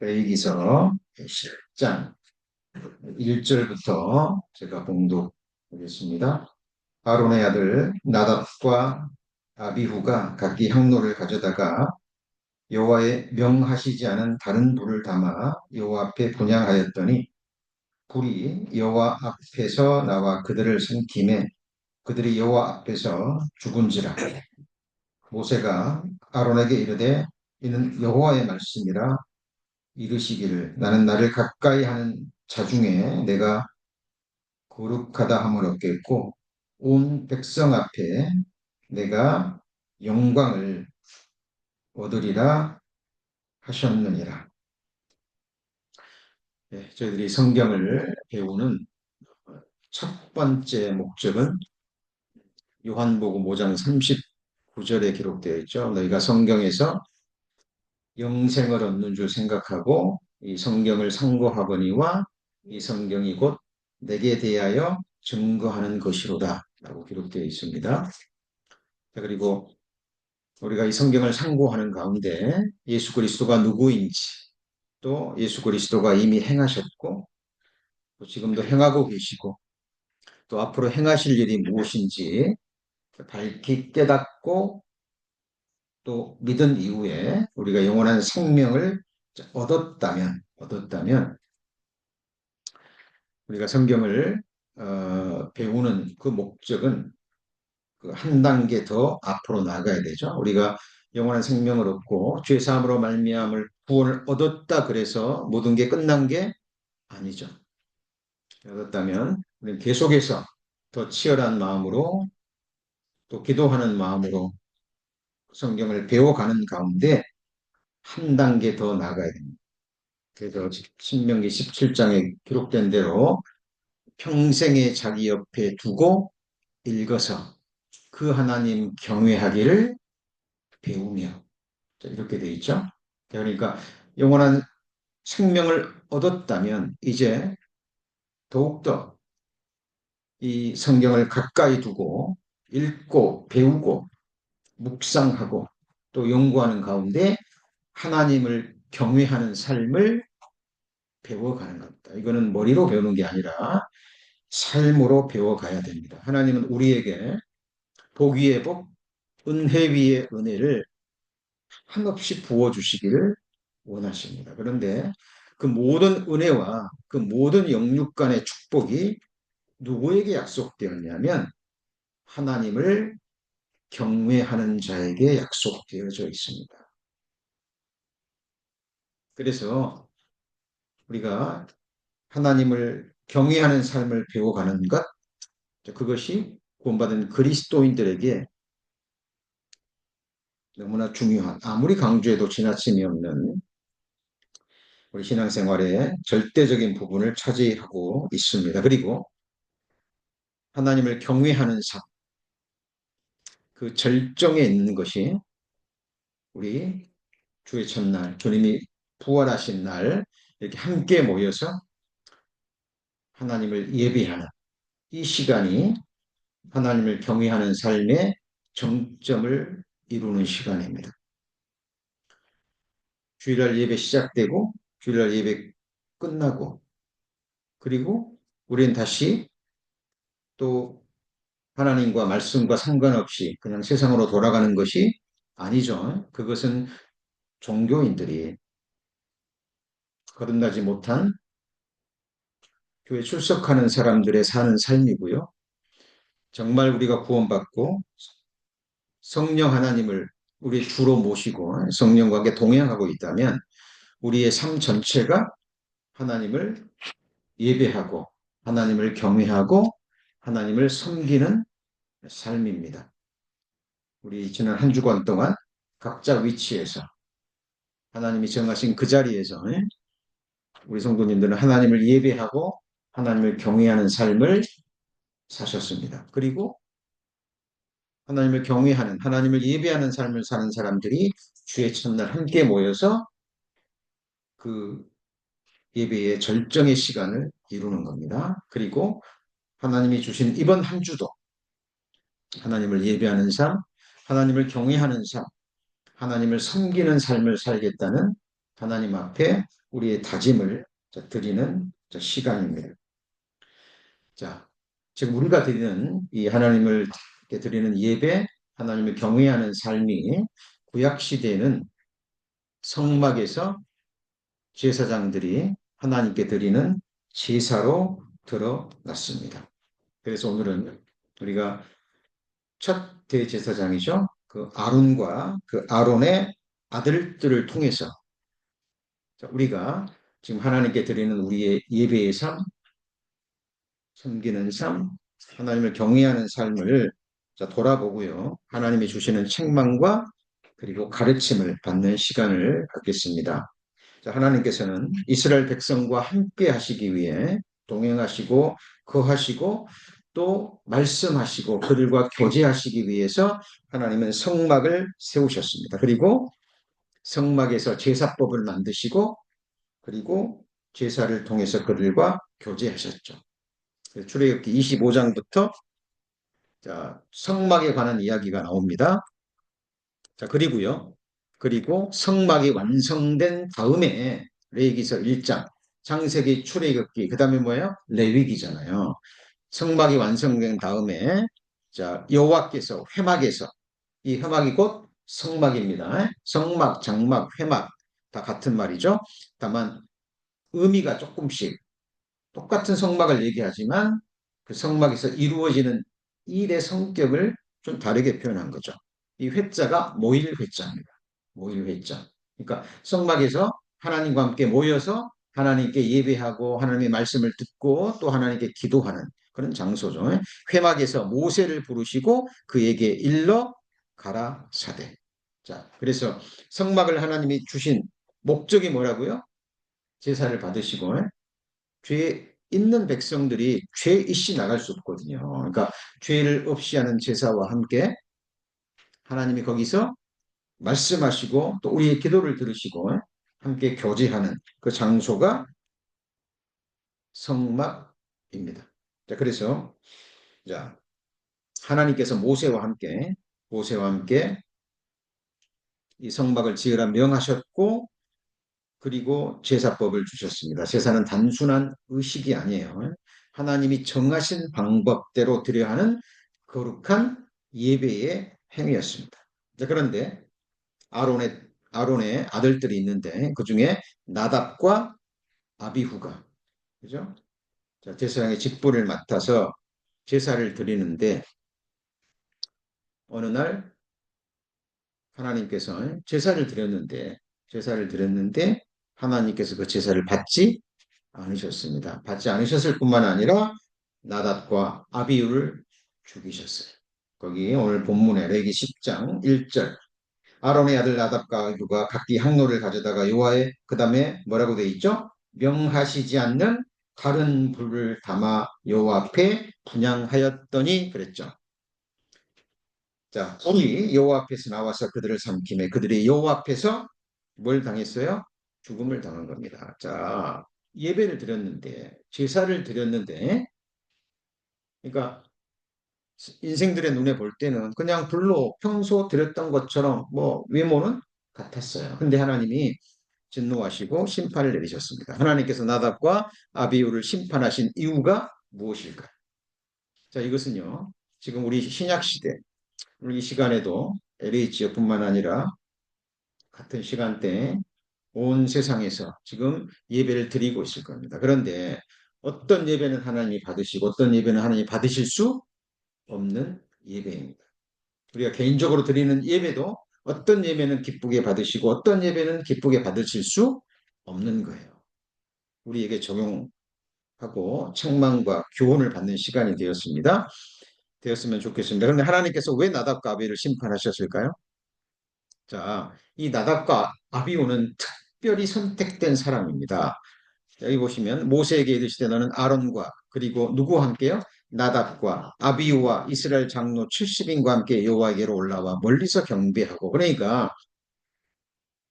레위기서 10장 1절부터 제가 봉독하겠습니다. 아론의 아들 나답과 아비후가 각기 향로를 가져다가 여호와의 명하시지 않은 다른 불을 담아 여호와 앞에 분향하였더니 불이 여호와 앞에서 나와 그들을 삼키매 그들이 여호와 앞에서 죽은지라. 모세가 아론에게 이르되 이는 여호와의 말씀이라 이르시기를 나는 나를 가까이 하는 자 중에 내가 거룩하다 함을 얻겠고 온 백성 앞에 내가 영광을 얻으리라 하셨느니라. 저희들이 성경을 배우는 첫 번째 목적은 요한복음 5장 39절에 기록되어 있죠. 너희가 성경에서 영생을 얻는 줄 생각하고 이 성경을 상고하거니와 이 성경이 곧 내게 대하여 증거하는 것이로다 라고 기록되어 있습니다. 그리고 우리가 이 성경을 상고하는 가운데 예수 그리스도가 누구인지 또 예수 그리스도가 이미 행하셨고 또 지금도 행하고 계시고 또 앞으로 행하실 일이 무엇인지 밝히 깨닫고 또 믿은 이후에 우리가 영원한 생명을 얻었다면 우리가 성경을 배우는 그 목적은 그 한 단계 더 앞으로 나가야 되죠. 우리가 영원한 생명을 얻고 죄 사함으로 말미암을 구원을 얻었다 그래서 모든 게 끝난 게 아니죠. 얻었다면 우리는 계속해서 더 치열한 마음으로 또 기도하는 마음으로 성경을 배워가는 가운데 한 단계 더 나가야 됩니다. 그래서 신명기 17장에 기록된 대로 평생에 자기 옆에 두고 읽어서 그 하나님 경외하기를 배우며 이렇게 돼 있죠. 그러니까 영원한 생명을 얻었다면 이제 더욱더 이 성경을 가까이 두고 읽고 배우고 묵상하고 또 연구하는 가운데 하나님을 경외하는 삶을 배워가는 겁니다. 이거는 머리로 배우는 게 아니라 삶으로 배워가야 됩니다. 하나님은 우리에게 복 위에 복, 은혜 위에 은혜를 한없이 부어주시기를 원하십니다. 그런데 그 모든 은혜와 그 모든 영육 간의 축복이 누구에게 약속되었냐면 하나님을 경외하는 자에게 약속되어져 있습니다. 그래서 우리가 하나님을 경외하는 삶을 배워가는 것, 그것이 구원받은 그리스도인들에게 너무나 중요한, 아무리 강조해도 지나침이 없는 우리 신앙생활의 절대적인 부분을 차지하고 있습니다. 그리고 하나님을 경외하는 삶, 그 절정에 있는 것이 우리 주의 첫날, 주님이 부활하신 날 이렇게 함께 모여서 하나님을 예배하는 이 시간이 하나님을 경외하는 삶의 정점을 이루는 시간입니다. 주일날 예배 시작되고 주일날 예배 끝나고 그리고 우리는 다시 또 하나님과 말씀과 상관없이 그냥 세상으로 돌아가는 것이 아니죠. 그것은 종교인들이 거듭나지 못한 교회 출석하는 사람들의 사는 삶이고요. 정말 우리가 구원받고 성령 하나님을 우리 주로 모시고 성령과 함께 동행하고 있다면 우리의 삶 전체가 하나님을 예배하고 하나님을 경외하고 하나님을 섬기는 삶입니다. 우리 지난 한 주간 동안 각자 위치에서 하나님이 정하신 그 자리에서 우리 성도님들은 하나님을 예배하고 하나님을 경외하는 삶을 사셨습니다. 그리고 하나님을 경외하는, 하나님을 예배하는 삶을 사는 사람들이 주의 첫날 함께 모여서 그 예배의 절정의 시간을 이루는 겁니다. 그리고 하나님이 주신 이번 한 주도 하나님을 예배하는 삶, 하나님을 경외하는 삶, 하나님을 섬기는 삶을 살겠다는 하나님 앞에 우리의 다짐을 드리는 시간입니다. 자, 지금 우리가 드리는 이 하나님을 드리는 예배, 하나님을 경외하는 삶이 구약 시대에는 성막에서 제사장들이 하나님께 드리는 제사로 드러났습니다. 그래서 오늘은 우리가 첫 대제사장이죠. 그 아론과 그 아론의 아들들을 통해서 우리가 지금 하나님께 드리는 우리의 예배의 삶, 섬기는 삶, 하나님을 경외하는 삶을 돌아보고요. 하나님이 주시는 책망과 그리고 가르침을 받는 시간을 갖겠습니다. 하나님께서는 이스라엘 백성과 함께 하시기 위해 동행하시고 거하시고 또 말씀하시고 그들과 교제하시기 위해서 하나님은 성막을 세우셨습니다. 그리고 성막에서 제사법을 만드시고 그리고 제사를 통해서 그들과 교제하셨죠. 출애굽기 25장부터 성막에 관한 이야기가 나옵니다. 그리고요. 그리고 성막이 완성된 다음에 레위기서 1장, 창세기, 출애굽기, 그다음에 뭐예요? 레위기잖아요. 성막이 완성된 다음에 여호와께서 회막에서 이 회막이 곧 성막입니다. 성막, 장막, 회막 다 같은 말이죠. 다만 의미가 조금씩 똑같은 성막을 얘기하지만 그 성막에서 이루어지는 일의 성격을 좀 다르게 표현한 거죠. 이 회자가 모일 회자입니다. 모일 회자. 그러니까 성막에서 하나님과 함께 모여서 하나님께 예배하고 하나님의 말씀을 듣고 또 하나님께 기도하는 그런 장소죠. 회막에서 모세를 부르시고 그에게 일러 가라사대. 자, 그래서 성막을 하나님이 주신 목적이 뭐라고요? 제사를 받으시고 죄 있는 백성들이 죄 있이 나갈 수 없거든요. 그러니까 죄를 없이 하는 제사와 함께 하나님이 거기서 말씀하시고 또 우리의 기도를 들으시고 함께 교제하는 그 장소가 성막입니다. 자, 그래서 자, 하나님께서 모세와 함께 이 성막을 지으라 명하셨고 그리고 제사법을 주셨습니다. 제사는 단순한 의식이 아니에요. 하나님이 정하신 방법대로 드려야 하는 거룩한 예배의 행위였습니다. 자, 그런데 아론의 아들들이 있는데 그 중에 나답과 아비후가 그죠? 자, 제사장의 직분을 맡아서 제사를 드리는데 어느 날 하나님께서 제사를 드렸는데 하나님께서 그 제사를 받지 않으셨습니다. 받지 않으셨을 뿐만 아니라 나답과 아비후를 죽이셨어요. 거기 오늘 본문에 레위기 10장 1절 아론의 아들 나답과 아비후가 각기 향로를 가져다가 여호와의 그다음에 뭐라고 돼 있죠? 명하시지 않는 다른 불을 담아 여호와 앞에 분향하였더니 그랬죠. 자, 불이 여호와 앞에서 나와서 그들을 삼키매 그들이 여호와 앞에서 뭘 당했어요? 죽음을 당한 겁니다. 자, 예배를 드렸는데 제사를 드렸는데 그러니까 인생들의 눈에 볼 때는 그냥 불로 평소 드렸던 것처럼 뭐 외모는 같았어요. 근데 하나님이 진노하시고 심판을 내리셨습니다. 하나님께서 나답과 아비후를 심판하신 이유가 무엇일까요? 자, 이것은요. 지금 우리 신약 시대, 우리 이 시간에도 LH뿐만 아니라 같은 시간대에 온 세상에서 지금 예배를 드리고 있을 겁니다. 그런데 어떤 예배는 하나님이 받으시고 어떤 예배는 하나님이 받으실 수 없는 예배입니다. 우리가 개인적으로 드리는 예배도 어떤 예배는 기쁘게 받으시고 어떤 예배는 기쁘게 받으실 수 없는 거예요. 우리에게 적용하고 책망과 교훈을 받는 시간이 되었으면 좋겠습니다. 그런데 하나님께서 왜 나답과 아비를 심판하셨을까요? 자, 이 나답과 아비후는 특별히 선택된 사람입니다. 여기 보시면 모세에게 이르시되 너는 아론과 그리고 누구와 함께요? 나답과 아비후와 이스라엘 장로 70인과 함께 여호와에게로 올라와 멀리서 경배하고 그러니까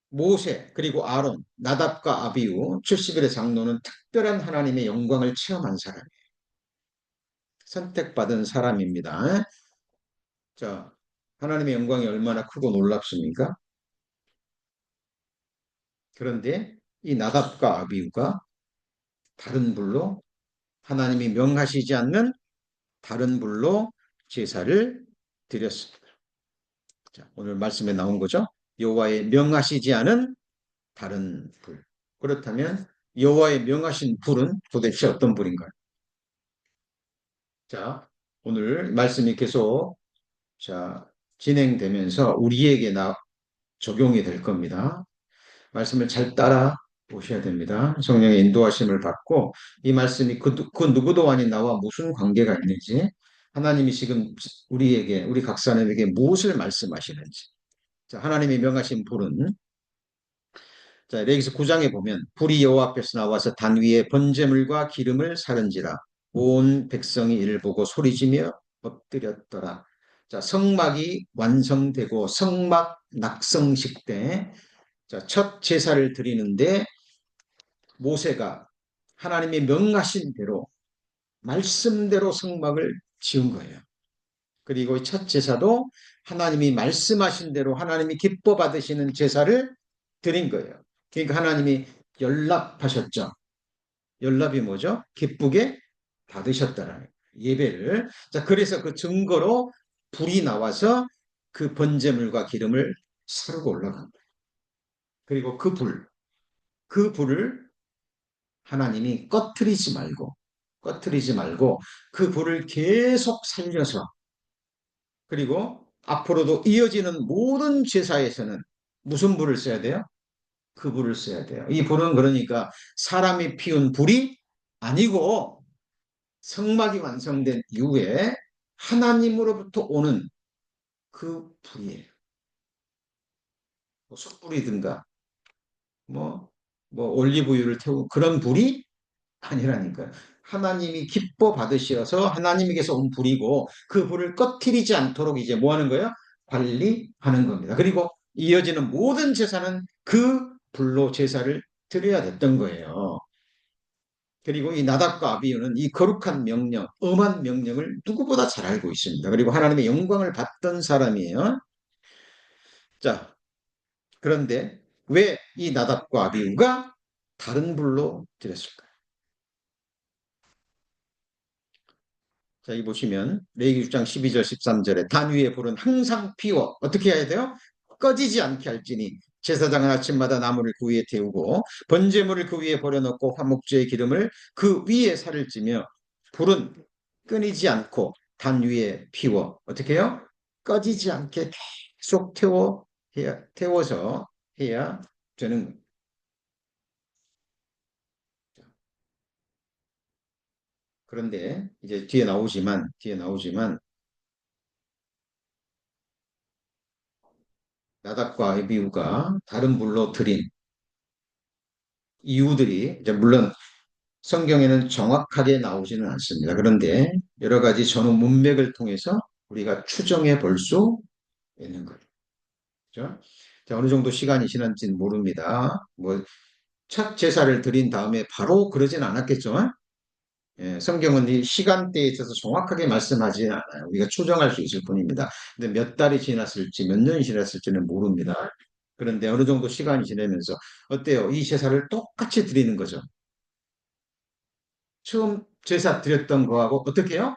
모세 그리고 아론, 나답과 아비후 70일의 장로는 특별한 하나님의 영광을 체험한 사람이에요. 선택받은 사람입니다. 자, 하나님의 영광이 얼마나 크고 놀랍습니까? 그런데 이 나답과 아비후가 다른 불로 하나님이 명하시지 않는 다른 불로 제사를 드렸습니다. 자, 오늘 말씀에 나온 거죠. 여호와의 명하시지 않은 다른 불. 그렇다면 여호와의 명하신 불은 도대체 어떤 불인가요? 자, 오늘 말씀이 계속 자, 진행되면서 우리에게 적용이 될 겁니다. 말씀을 잘 따라 보셔야 됩니다. 성령의 인도하심을 받고 이 말씀이 그 누구도 아닌 나와 무슨 관계가 있는지 하나님이 지금 우리에게 우리 각 사람에게 무엇을 말씀하시는지 자, 하나님이 명하신 불은 자, 레위기서 9장에 보면 불이 여호와 앞에서 나와서 단 위에 번제물과 기름을 사른지라 온 백성이 이를 보고 소리지며 엎드렸더라. 자, 성막이 완성되고 성막 낙성식 때 자, 첫 제사를 드리는데 모세가 하나님이 명하신 대로 말씀대로 성막을 지은 거예요. 그리고 첫 제사도 하나님이 말씀하신 대로 하나님이 기뻐 받으시는 제사를 드린 거예요. 그러니까 하나님이 연락하셨죠. 연락이 뭐죠? 기쁘게 받으셨다라는 예배를. 자, 그래서 그 증거로 불이 나와서 그 번제물과 기름을 사르고 올라간 거예요. 그리고 그 불을 하나님이 꺼트리지 말고 그 불을 계속 살려서 그리고 앞으로도 이어지는 모든 제사에서는 무슨 불을 써야 돼요? 그 불을 써야 돼요. 이 불은 그러니까 사람이 피운 불이 아니고 성막이 완성된 이후에 하나님으로부터 오는 그 불이에요. 뭐 숯불이든가 뭐, 뭐 올리브유를 태우고 그런 불이 아니라니까요. 하나님이 기뻐 받으셔서 하나님에게서 온 불이고 그 불을 꺼트리지 않도록 이제 뭐 하는 거예요? 관리하는 겁니다. 그리고 이어지는 모든 제사는 그 불로 제사를 드려야 됐던 거예요. 그리고 이 나답과 아비유는 이 거룩한 명령, 엄한 명령을 누구보다 잘 알고 있습니다. 그리고 하나님의 영광을 받던 사람이에요. 자, 그런데 왜 이 나답과 아비유가 다른 불로 드렸을까요? 자, 이 보시면 레위기 6장 12절 13절에 단 위에 불은 항상 피워 어떻게 해야 돼요? 꺼지지 않게 할지니 제사장은 아침마다 나무를 그 위에 태우고 번제물을 그 위에 버려놓고 화목제의 기름을 그 위에 살을 찌며 불은 끊이지 않고 단 위에 피워 어떻게 해요? 꺼지지 않게 계속 태워서 해야 되는 그런데 이제 뒤에 나오지만 나답과 아비후가 다른 불로 드린 이유들이 이제 물론 성경에는 정확하게 나오지는 않습니다. 그런데 여러 가지 전후 문맥을 통해서 우리가 추정해 볼 수 있는 거죠. 그렇죠? 자, 어느 정도 시간이 지난지는 모릅니다. 뭐 첫 제사를 드린 다음에 바로 그러진 않았겠죠. 예, 성경은 이 시간대에 있어서 정확하게 말씀하지 않아요. 우리가 추정할 수 있을 뿐입니다. 근데 몇 달이 지났을지 몇 년이 지났을지는 모릅니다. 그런데 어느 정도 시간이 지나면서 어때요? 이 제사를 똑같이 드리는 거죠. 처음 제사 드렸던 거하고 어떻게 해요?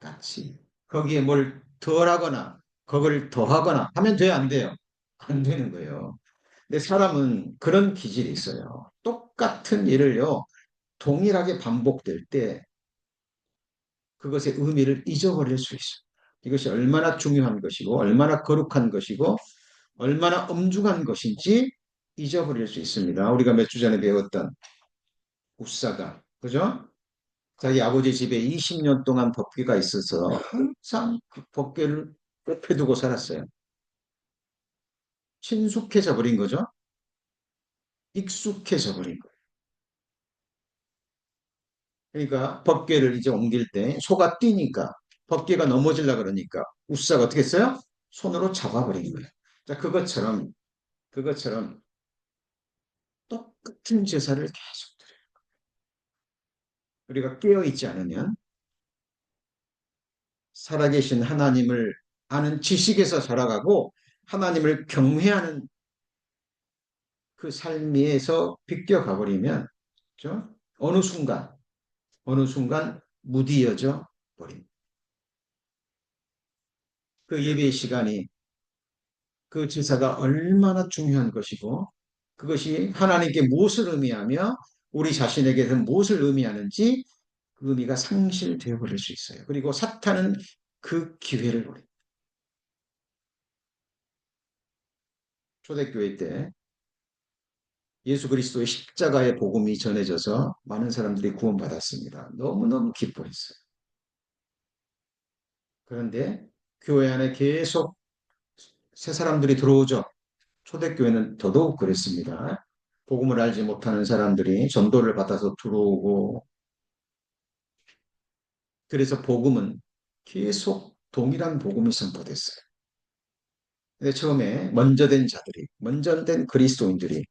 같이. 거기에 뭘 덜하거나 그걸 더하거나 하면 돼요, 안 돼요? 안 되는 거예요. 근데 사람은 그런 기질이 있어요. 똑같은 일을요, 동일하게 반복될 때 그것의 의미를 잊어버릴 수 있어요. 이것이 얼마나 중요한 것이고, 얼마나 거룩한 것이고, 얼마나 엄중한 것인지 잊어버릴 수 있습니다. 우리가 몇 주 전에 배웠던 우사가, 그죠? 자기 아버지 집에 20년 동안 법궤가 있어서 항상 그 법궤를 옆에 두고 살았어요. 친숙해져 버린 거죠. 익숙해져 버린 거예요. 그러니까 법궤를 이제 옮길 때 소가 뛰니까 법궤가 넘어지려 그러니까 우사가 어떻게 했어요? 손으로 잡아버린 거예요. 자, 그것처럼 똑같은 제사를 계속 드려요. 우리가 깨어있지 않으면 살아계신 하나님을 아는 지식에서 살아가고 하나님을 경외하는 그 삶에서 비껴가 버리면, 그죠? 어느 순간 무디어져 버립니다. 그 예배 시간이 그 제사가 얼마나 중요한 것이고 그것이 하나님께 무엇을 의미하며 우리 자신에게는 무엇을 의미하는지 그 의미가 상실되어 버릴 수 있어요. 그리고 사탄은 그 기회를 노립니다. 초대교회 때 예수 그리스도의 십자가의 복음이 전해져서 많은 사람들이 구원받았습니다. 너무너무 기뻐했어요. 그런데 교회 안에 계속 새 사람들이 들어오죠. 초대교회는 더더욱 그랬습니다. 복음을 알지 못하는 사람들이 전도를 받아서 들어오고 그래서 복음은 계속 동일한 복음이 선포됐어요. 근데 처음에 먼저 된 그리스도인들이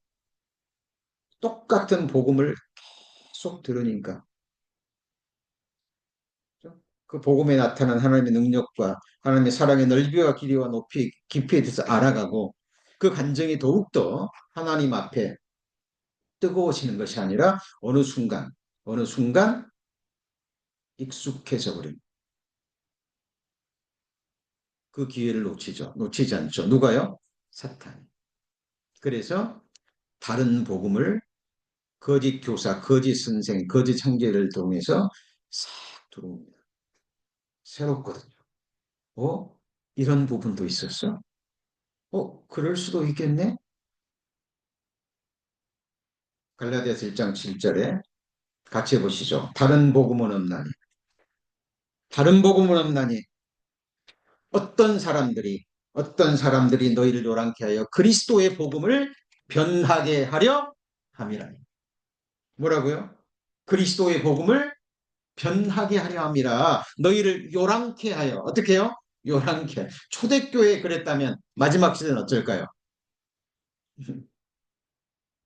똑같은 복음을 계속 들으니까 그 복음에 나타난 하나님의 능력과 하나님의 사랑의 넓이와 길이와 높이, 깊이에 대해서 알아가고 그 감정이 더욱더 하나님 앞에 뜨거워지는 것이 아니라 어느 순간 익숙해져 버립니다. 그 기회를 놓치죠. 놓치지 않죠. 누가요? 사탄. 그래서 다른 복음을 거짓 교사, 거짓 선생, 거짓 형제를 통해서 싹 들어옵니다. 새롭거든요. 어? 이런 부분도 있었어? 그럴 수도 있겠네? 갈라디아서 1장 7절에 같이 해보시죠. 다른 복음은 없나니 어떤 사람들이 너희를 요란케 하여 그리스도의 복음을 변하게 하려 함이라니. 뭐라고요? 그리스도의 복음을 변하게 하려 함이라. 너희를 요란케 하여. 어떻게 해요? 요란케. 초대교회에 그랬다면 마지막 시대는 어쩔까요?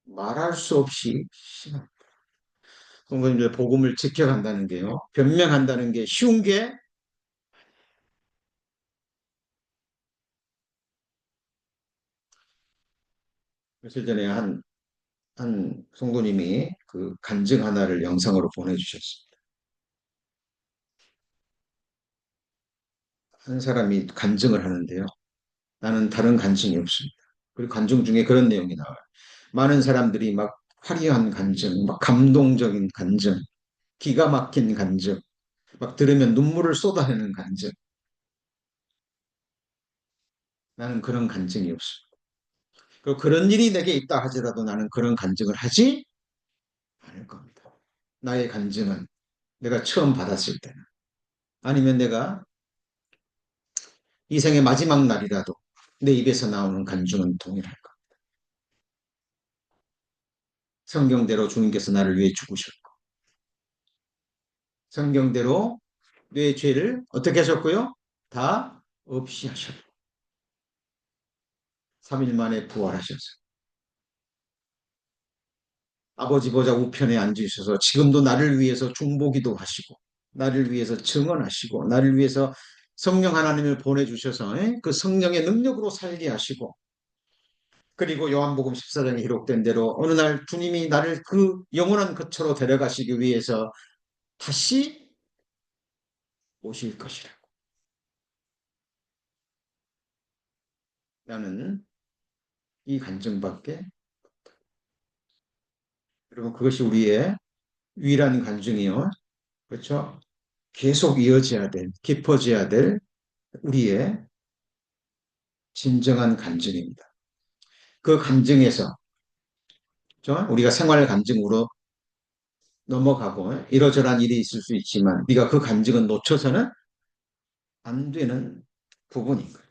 말할 수 없이 성도님들 복음을 지켜간다는 게요. 변명한다는 게 쉬운 게 며칠 전에 한 성도님이 그 간증 하나를 영상으로 보내주셨습니다. 한 사람이 간증을 하는데요. 나는 다른 간증이 없습니다. 그리고 간증 중에 그런 내용이 나와요. 많은 사람들이 막 화려한 간증, 막 감동적인 간증, 기가 막힌 간증, 막 들으면 눈물을 쏟아내는 간증. 나는 그런 간증이 없습니다. 그리고 그런 일이 내게 있다 하더라도 나는 그런 간증을 하지 않을 겁니다. 나의 간증은 내가 처음 받았을 때는 아니면 내가 이 생의 마지막 날이라도 내 입에서 나오는 간증은 동일할 것. 성경대로 주님께서 나를 위해 죽으셨고 성경대로 내 죄를 어떻게 하셨고요? 다 없이 하셨고 3일 만에 부활하셔서 아버지 보좌 우편에 앉으셔서 지금도 나를 위해서 중보기도 하시고 나를 위해서 증언하시고 나를 위해서 성령 하나님을 보내주셔서 그 성령의 능력으로 살게 하시고 그리고 요한복음 14장에 기록된 대로 어느 날 주님이 나를 그 영원한 거처로 데려가시기 위해서 다시 오실 것이라고. 나는 이 간증밖에 여러분 그것이 우리의 유일한 간증이요. 그렇죠? 계속 이어져야 될, 깊어져야 될 우리의 진정한 간증입니다. 그 간증에서 그렇죠? 우리가 생활 간증으로 넘어가고 이러저러한 일이 있을 수 있지만 우리가 그 간증은 놓쳐서는 안 되는 부분인 거예요.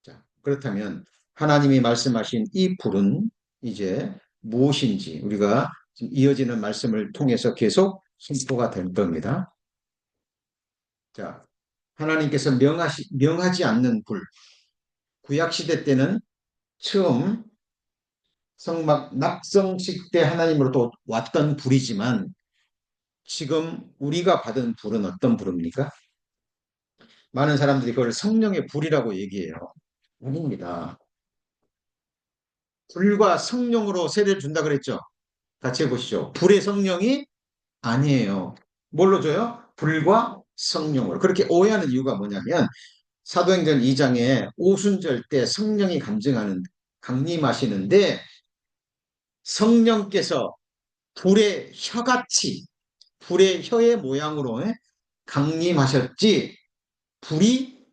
자, 그렇다면 하나님이 말씀하신 이 불은 이제 무엇인지 우리가 지금 이어지는 말씀을 통해서 계속 선포가 될 겁니다. 자, 하나님께서 명하지 않는 불. 구약시대 때는 처음 성막 낙성식 때 하나님으로부터 왔던 불이지만 지금 우리가 받은 불은 어떤 불입니까? 많은 사람들이 그걸 성령의 불이라고 얘기해요. 아닙니다. 불과 성령으로 세례를 준다 그랬죠. 같이 해보시죠. 불의 성령이 아니에요. 뭘로 줘요? 불과 성령으로. 그렇게 오해하는 이유가 뭐냐면 사도행전 2장에 오순절 때 성령이 강림하시는데 성령께서 불의 혀같이 불의 혀의 모양으로 강림하셨지 불이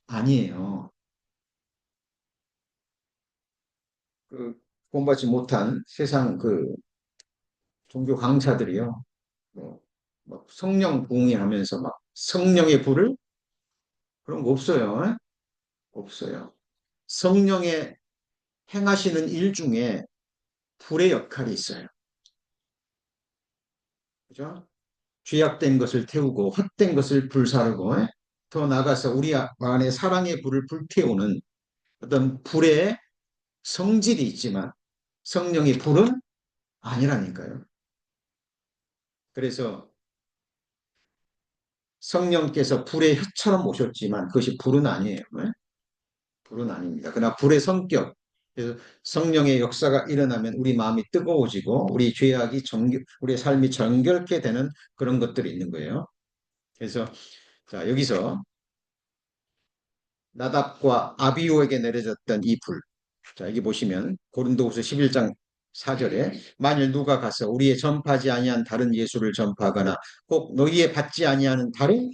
아니에요. 그 공부하지 못한 세상 그 종교 강사들이요. 뭐 성령 부흥하면서 막 성령의 불을 그런 거 없어요. 없어요. 성령의 행하시는 일 중에 불의 역할이 있어요. 그죠? 죄악된 것을 태우고 헛된 것을 불사르고 더 나아가서 우리 안에 사랑의 불을 불태우는 어떤 불의 성질이 있지만 성령의 불은 아니라니까요. 그래서 성령께서 불의 혀처럼 오셨지만 그것이 불은 아니에요. 불은 아닙니다. 그러나 불의 성격, 그래서 성령의 역사가 일어나면 우리 마음이 뜨거워지고 우리 죄악이 우리의 삶이 정결케 되는 그런 것들이 있는 거예요. 그래서 자 여기서 나답과 아비후에게 내려졌던 이 불. 자 여기 보시면 고린도후서 11장 4절에 만일 누가 가서 우리의 전파하지 아니한 다른 예수를 전파하거나 꼭 너희의 받지 아니하는 다른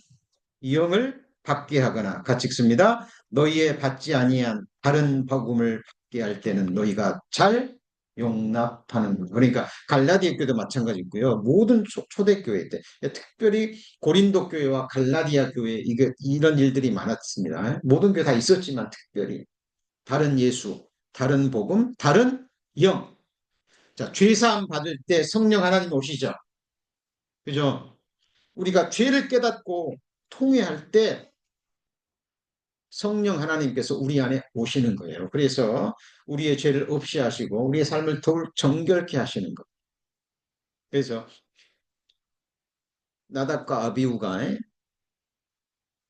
영을 받게 하거나 같이 읽습니다. 너희의 받지 아니한 다른 복음을 받게 할 때는 너희가 잘 용납하는 것. 그러니까 갈라디아 교도 마찬가지고요. 모든 초대교회 때 특별히 고린도 교회와 갈라디아 교회 이런 일들이 많았습니다. 모든 교회 다 있었지만 특별히 다른 예수, 다른 복음, 다른 영. 자, 죄사함 받을 때 성령 하나님 오시죠. 그죠? 우리가 죄를 깨닫고 통회할 때 성령 하나님께서 우리 안에 오시는 거예요. 그래서 우리의 죄를 없이 하시고 우리의 삶을 더욱 정결케 하시는 것. 그래서 나답과 아비후가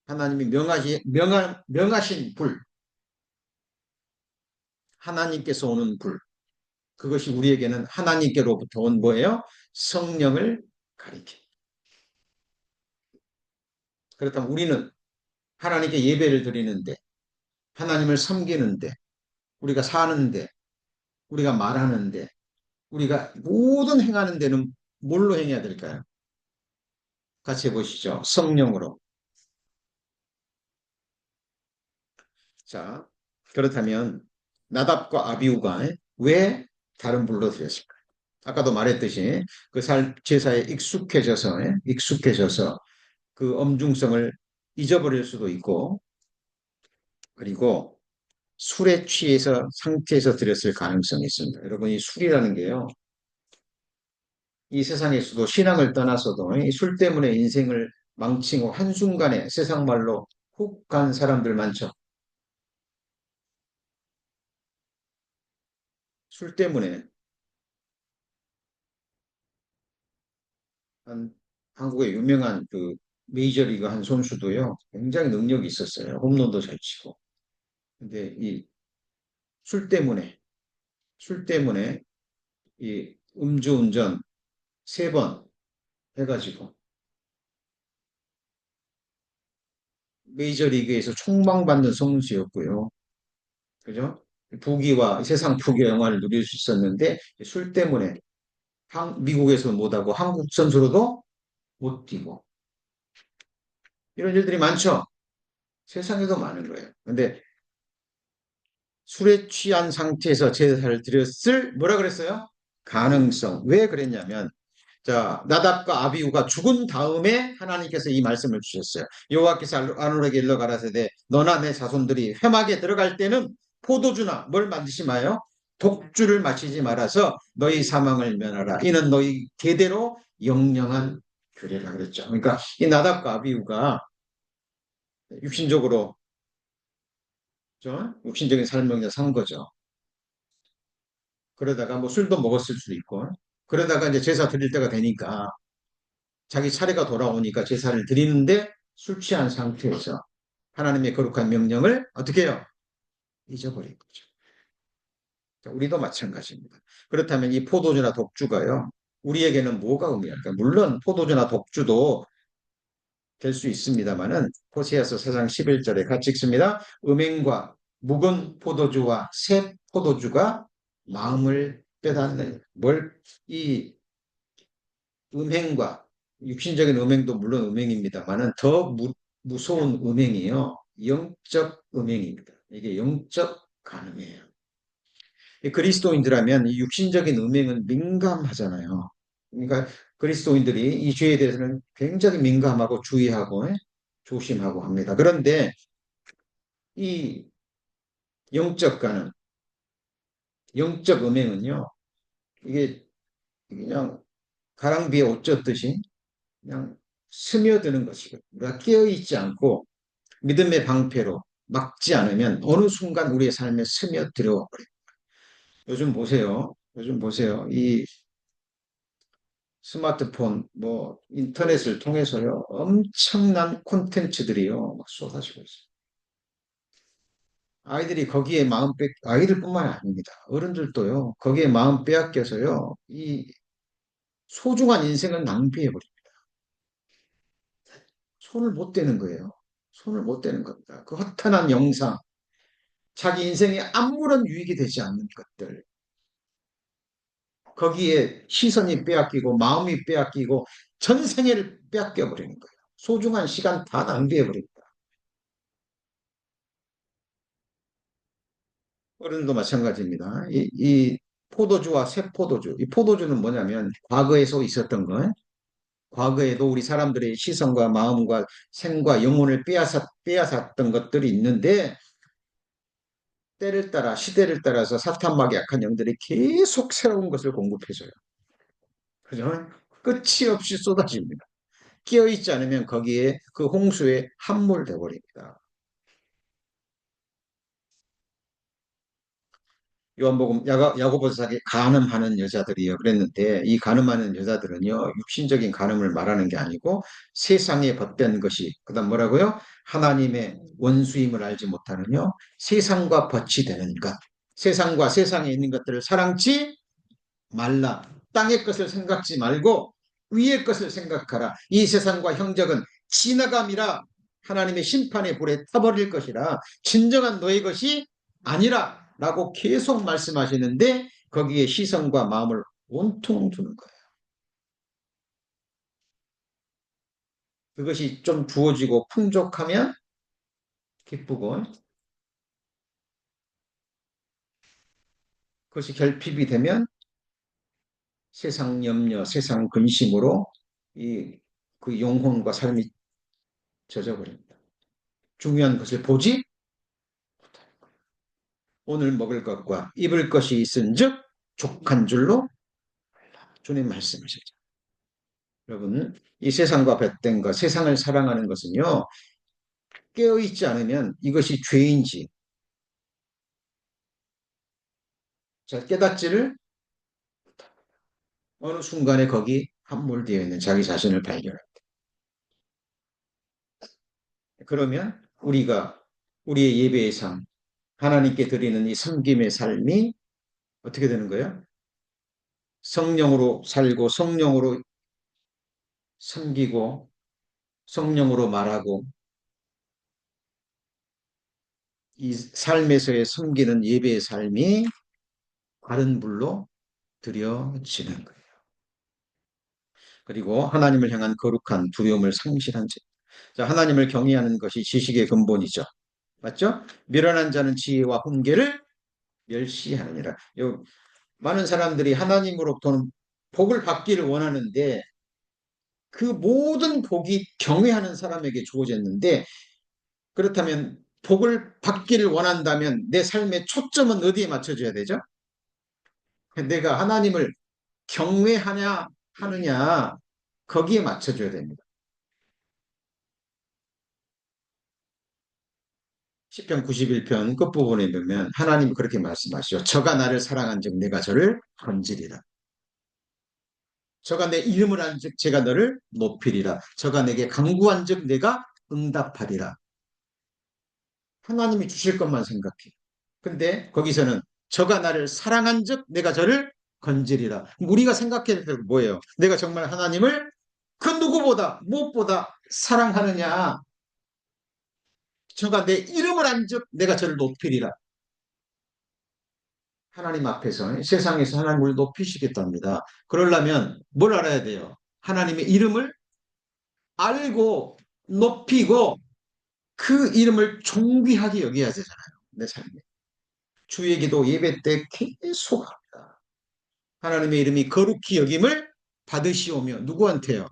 하나님이 명하신 불, 하나님께서 오는 불. 그것이 우리에게는 하나님께로부터 온 뭐예요? 성령을 가리켜. 그렇다면 우리는 하나님께 예배를 드리는데, 하나님을 섬기는데, 우리가 사는데, 우리가 말하는데, 우리가 모든 행하는 데는 뭘로 행해야 될까요? 같이 해보시죠. 성령으로. 자, 그렇다면 나답과 아비후가 왜 다른 불로 드렸을까요? 아까도 말했듯이 그 제사에 익숙해져서 그 엄중성을 잊어버릴 수도 있고, 그리고 술에 취해서 상태에서 드렸을 가능성이 있습니다. 여러분, 이 술이라는 게요, 이 세상에서도 신앙을 떠나서도 이 술 때문에 인생을 망치고 한순간에 세상 말로 훅 간 사람들 많죠. 술 때문에 한 한국의 유명한 그 메이저리그 한 선수도요, 굉장히 능력이 있었어요. 홈런도 잘 치고. 근데 이 술 때문에, 술 때문에 이 음주운전 3번 해가지고 메이저리그에서 총망받는 선수였고요. 그죠? 부귀와 세상 부귀 영화를 누릴 수 있었는데 술 때문에 미국에서 못하고 한국 선수로도 못 뛰고 이런 일들이 많죠. 세상에도 많은 거예요. 근데 술에 취한 상태에서 제사를 드렸을 뭐라 그랬어요? 가능성. 왜 그랬냐면 자 나답과 아비후가 죽은 다음에 하나님께서 이 말씀을 주셨어요. 여호와께서 아론에게 일러 가라사대 너나 내 자손들이 회막에 들어갈 때는 포도주나 뭘 만드지 마요. 독주를 마시지 말아서 너희 사망을 면하라. 이는 너희 대대로 영영한 규례라 그랬죠. 그러니까 이 나답과 아비후가 육신적으로 육신적인 삶을 그냥 산 거죠. 그러다가 뭐 술도 먹었을 수도 있고 그러다가 이제 제사 드릴 때가 되니까 자기 차례가 돌아오니까 제사를 드리는데 술 취한 상태에서 하나님의 거룩한 명령을 어떻게 해요? 잊어버린 거죠. 자, 우리도 마찬가지입니다. 그렇다면 이 포도주나 독주가요, 우리에게는 뭐가 의미할까? 물론 포도주나 독주도 될 수 있습니다만은 호세아서 4장 11절에 같이 읽습니다. 음행과 묵은 포도주와 새 포도주가 마음을 빼앗는 이 음행과 육신적인 음행도 물론 음행입니다만은 더 무서운 음행이요. 영적 음행입니다. 이게 영적 간음이에요. 그리스도인들하면 이 육신적인 음행은 민감하잖아요. 그러니까 그리스도인들이 이 죄에 대해서는 굉장히 민감하고 주의하고 조심하고 합니다. 그런데 이 영적 간음, 영적 음행은요, 이게 그냥 가랑비에 옷 젖듯이 그냥 스며드는 것이고 우리가 깨어있지 않고 믿음의 방패로 막지 않으면 어느 순간 우리의 삶에 스며들어 버려요. 요즘 보세요. 요즘 보세요. 이 스마트폰, 뭐 인터넷을 통해서요. 엄청난 콘텐츠들이요. 막 쏟아지고 있어요. 아이들이 거기에 아이들뿐만 아닙니다. 어른들도요. 거기에 마음 빼앗겨서요. 이 소중한 인생을 낭비해버립니다. 손을 못 대는 거예요. 손을 못 대는 겁니다. 그 허탄한 영상, 자기 인생에 아무런 유익이 되지 않는 것들, 거기에 시선이 빼앗기고 마음이 빼앗기고 전생애를 빼앗겨 버리는 거예요. 소중한 시간 다 낭비해 버립니다. 어른도 마찬가지입니다. 이 포도주와 새 포도주, 이 포도주는 뭐냐면 과거에서 있었던 거, 과거에도 우리 사람들의 시선과 마음과 생과 영혼을 빼앗았던 것들이 있는데 때를 따라 시대를 따라서 사탄막이 약한 영들이 계속 새로운 것을 공급해줘요. 그죠? 끝이 없이 쏟아집니다. 끼어있지 않으면 거기에 그 홍수에 함몰돼 버립니다. 요한복음 야고보서에 간음하는 여자들이요 그랬는데 이 간음하는 여자들은요 육신적인 간음을 말하는 게 아니고 세상에 벗된 것이 그다음 뭐라고요? 하나님의 원수임을 알지 못하는요 세상과 벗이 되는 것 세상과 세상에 있는 것들을 사랑치 말라. 땅의 것을 생각지 말고 위의 것을 생각하라. 이 세상과 형적은 지나감이라 하나님의 심판의 불에 타버릴 것이라 진정한 너의 것이 아니라 라고 계속 말씀하시는데 거기에 시선과 마음을 온통 두는 거예요. 그것이 좀 주어지고 풍족하면 기쁘고 그것이 결핍이 되면 세상 염려, 세상 근심으로 그 영혼과 삶이 젖어버립니다. 중요한 것을 보지 오늘 먹을 것과 입을 것이 있은즉 족한 줄로 주님 말씀하셨죠. 여러분 이 세상과別된 것, 세상을 사랑하는 것은요. 깨어있지 않으면 이것이 죄인지 깨닫지를 어느 순간에 거기 함몰되어 있는 자기 자신을 발견합니다. 그러면 우리의 예배의 삶, 하나님께 드리는 이 섬김의 삶이 어떻게 되는 거예요? 성령으로 살고 성령으로 섬기고 성령으로 말하고 이 삶에서의 섬기는 예배의 삶이 다른 불로 드려지는 거예요. 그리고 하나님을 향한 거룩한 두려움을 상실한 죄. 자, 하나님을 경외하는 것이 지식의 근본이죠. 맞죠? 미련한 자는 지혜와 훈계를 멸시하느니라. 많은 사람들이 하나님으로부터는 복을 받기를 원하는데 그 모든 복이 경외하는 사람에게 주어졌는데 그렇다면 복을 받기를 원한다면 내 삶의 초점은 어디에 맞춰줘야 되죠? 내가 하나님을 경외하냐 하느냐 거기에 맞춰줘야 됩니다. 시편 91편 끝부분에 보면 하나님 그렇게 말씀하시죠. 저가 나를 사랑한즉 내가 저를 건지리라. 저가 내 이름을 안즉 제가 너를 높이리라. 저가 내게 간구한즉 내가 응답하리라. 하나님이 주실 것만 생각해. 근데 거기서는 저가 나를 사랑한 즉 내가 저를 건지리라. 우리가 생각해야 될 뭐예요? 내가 정말 하나님을 그 누구보다 무엇보다 사랑하느냐. 저가 내 이름을 안 즉 내가 저를 높이리라. 하나님 앞에서 세상에서 하나님을 높이시겠답니다. 그러려면 뭘 알아야 돼요? 하나님의 이름을 알고 높이고 그 이름을 존귀하게 여겨야 되잖아요. 내 삶에. 주의 기도 예배 때 계속 합니다. 하나님의 이름이 거룩히 여김을 받으시오며 누구한테요?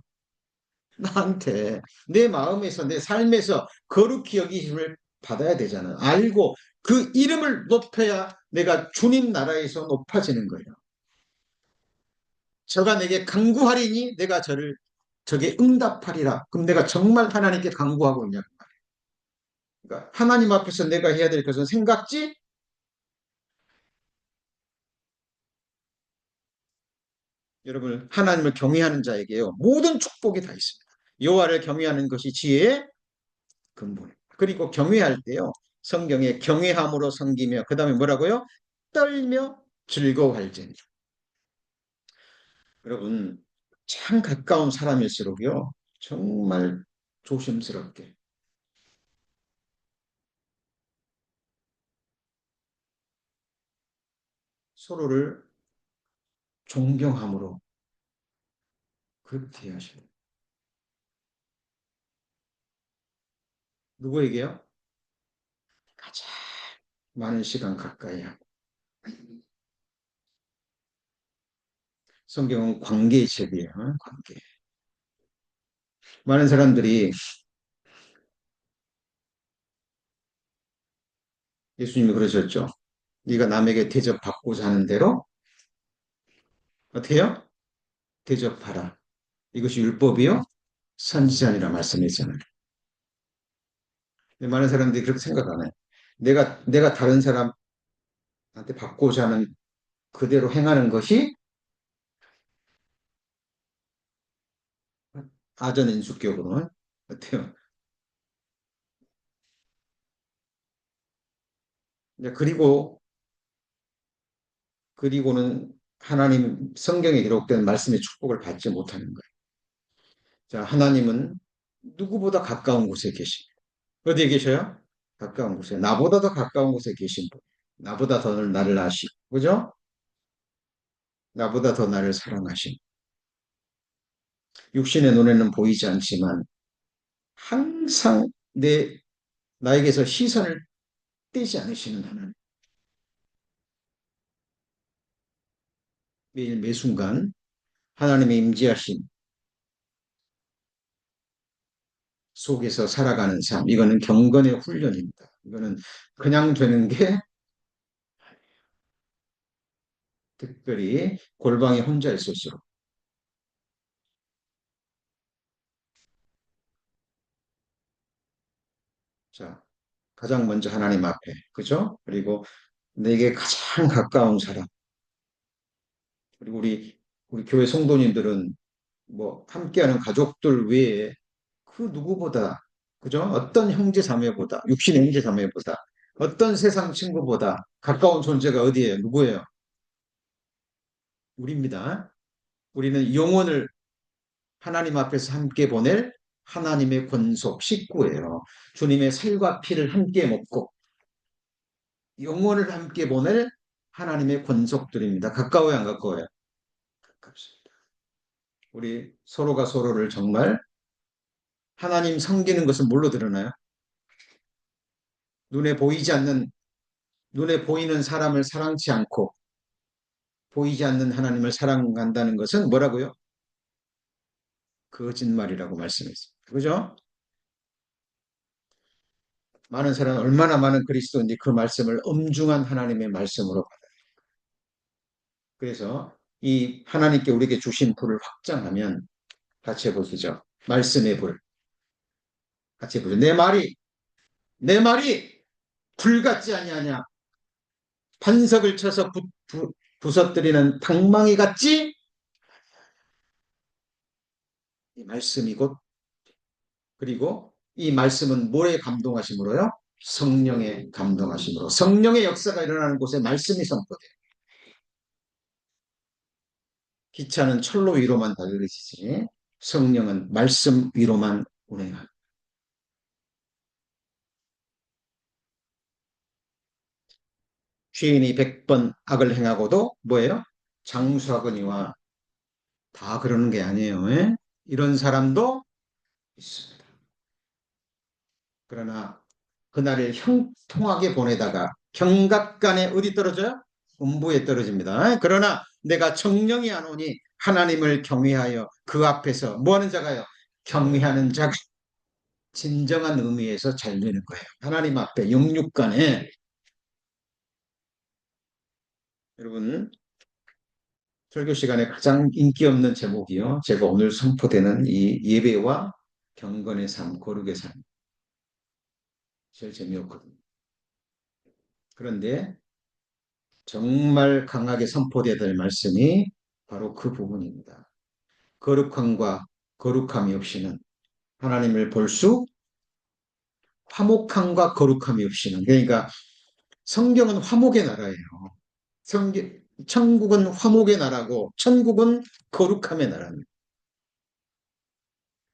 나한테 내 마음에서 내 삶에서 거룩히 여기심을 받아야 되잖아요. 알고 그 이름을 높여야 내가 주님 나라에서 높아지는 거예요. 저가 내게 간구하리니 내가 저를 저게 응답하리라. 그럼 내가 정말 하나님께 간구하고 있냐? 그러니까 하나님 앞에서 내가 해야 될 것은 생각지. 여러분 하나님을 경외하는 자에게요 모든 축복이 다 있습니다. 여호와를 경외하는 것이 지혜의 근본입니다. 그리고 경외할 때요 성경에 경외함으로 섬기며 그 다음에 뭐라고요? 떨며 즐거워할지니. 여러분 참 가까운 사람일수록요 정말 조심스럽게 서로를 존경함으로 그렇게 해야 하십니다. 누구에게요? 가장 많은 시간 가까이 하고. 성경은 관계의 책이에요. 관계. 많은 사람들이 예수님이 그러셨죠. 네가 남에게 대접받고자 하는 대로 어떻게 해요? 대접하라. 이것이 율법이요? 선지자니라 말씀했잖아요. 근데 많은 사람들이 그렇게 생각 안 해요. 내가 다른 사람한테 받고자 하는 그대로 행하는 것이 아전인수격으로는 어때요? 이제 그리고는 하나님 성경에 기록된 말씀의 축복을 받지 못하는 거예요. 자, 하나님은 누구보다 가까운 곳에 계십니다. 어디에 계셔요? 가까운 곳에. 나보다 더 가까운 곳에 계신 분. 나보다 더 나를 아시고, 그죠? 나보다 더 나를 사랑하신. 육신의 눈에는 보이지 않지만 항상 나에게서 시선을 떼지 않으시는 하나님. 매일 매순간 하나님의 임재하심 속에서 살아가는 삶. 이거는 경건의 훈련입니다. 이거는 그냥 되는 게 특별히 골방에 혼자 있을수록. 자, 가장 먼저 하나님 앞에. 그죠? 그리고 내게 가장 가까운 사람. 그리고 우리 교회 성도님들은 뭐 함께하는 가족들 외에 그 누구보다 그죠? 어떤 형제 자매보다 육신의 형제 자매보다 어떤 세상 친구보다 가까운 존재가 어디예요? 누구예요? 우리입니다. 우리는 영혼을 하나님 앞에서 함께 보낼 하나님의 권속 식구예요. 주님의 살과 피를 함께 먹고 영혼을 함께 보낼 하나님의 권속들입니다. 가까워요, 안 가까워요? 가깝습니다. 우리 서로가 서로를 정말 하나님 섬기는 것은 뭘로 드러나요? 눈에 보이지 않는, 눈에 보이는 사람을 사랑치 않고 보이지 않는 하나님을 사랑한다는 것은 뭐라고요? 거짓말이라고 말씀했습니다. 그죠? 많은 사람은 얼마나 많은 그리스도인지 그 말씀을 엄중한 하나님의 말씀으로 받아요. 그래서 이 하나님께 우리에게 주신 불을 확장하면 같이 해보시죠. 말씀의 불. 같이 해보죠. 내 말이 불 같지 아니하냐. 반석을 쳐서 부서뜨리는 방망이 같지? 이 말씀이 곧 그리고 이 말씀은 뭐에 감동하심으로요? 성령의 감동하심으로 성령의 역사가 일어나는 곳에 말씀이 선포돼요. 기차는 철로 위로만 달리지 성령은 말씀 위로만 운행합니다. 죄인이 100번 악을 행하고도 뭐예요? 장수하거니와 다 그러는 게 아니에요. 예? 이런 사람도 있습니다. 그러나 그날을 형통하게 보내다가 경각간에 어디 떨어져요? 음부에 떨어집니다. 그러나 내가 정령이 안 오니 하나님을 경외하여 그 앞에서 뭐 하는 자가요? 경외하는 자가 진정한 의미에서 잘 되는 거예요. 하나님 앞에 영육간에 여러분 설교 시간에 가장 인기 없는 제목이요. 제가 오늘 선포되는 이 예배와 경건의 삶, 거룩의 삶. 제일 재미없거든요. 그런데 정말 강하게 선포되어야 될 말씀이 바로 그 부분입니다. 거룩함과 거룩함이 없이는 하나님을 볼 수, 화목함과 거룩함이 없이는. 그러니까 성경은 화목의 나라예요. 성경, 천국은 화목의 나라고 천국은 거룩함의 나라입니다.